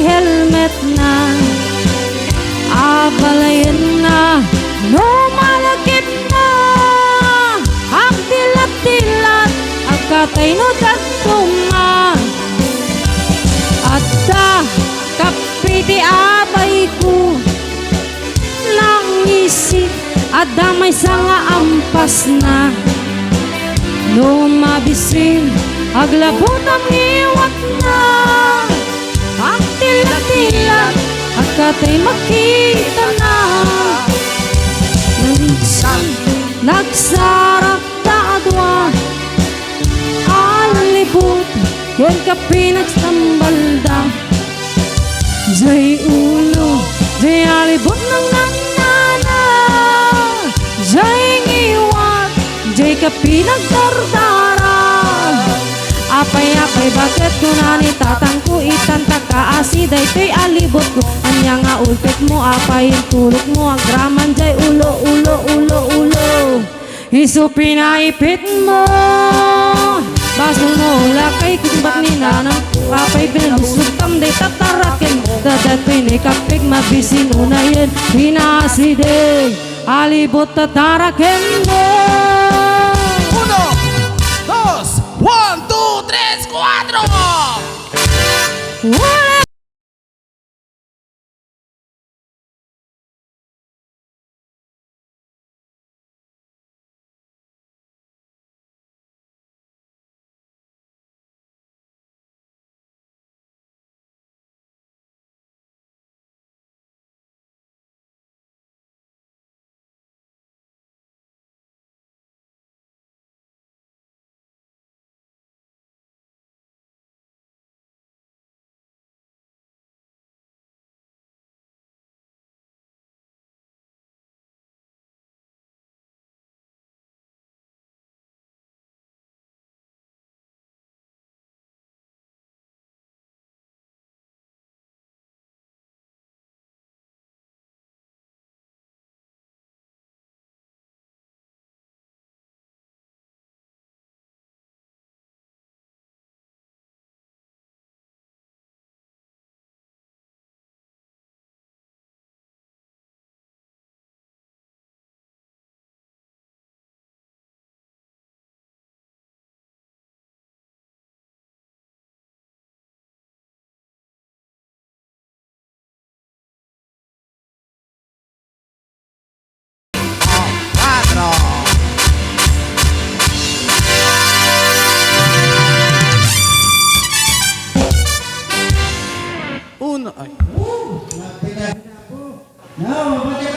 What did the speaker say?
helmet na abalayan na no malakit na ang dilat-dilat agkatay no dagtuma at kapiti abay ko lang isip at damay sa nga ampas na no mabisin aglabot ang iwat na ang tila-tila at katay makita na minsan nagsarap na adwa alibot yan ka pinagsambalda jay ulo jay alibot ng nanana jay ngiwat jay ka pinagdardara apay-apay bakit ko na ni tatang ko itanta kaasi daytoy alibot ko anya nga ulpit mo apayin tulog mo agraman jay ulo ulo ulo ulo iso pinaipit mo baso mo lakay kumbat ni nanang apay pinalusog kam day tatarakin dadat pinikapig mabisin unayin pinasi day alibot tatarakin mo 1, 2, 3, 4! Wala! Ay. No,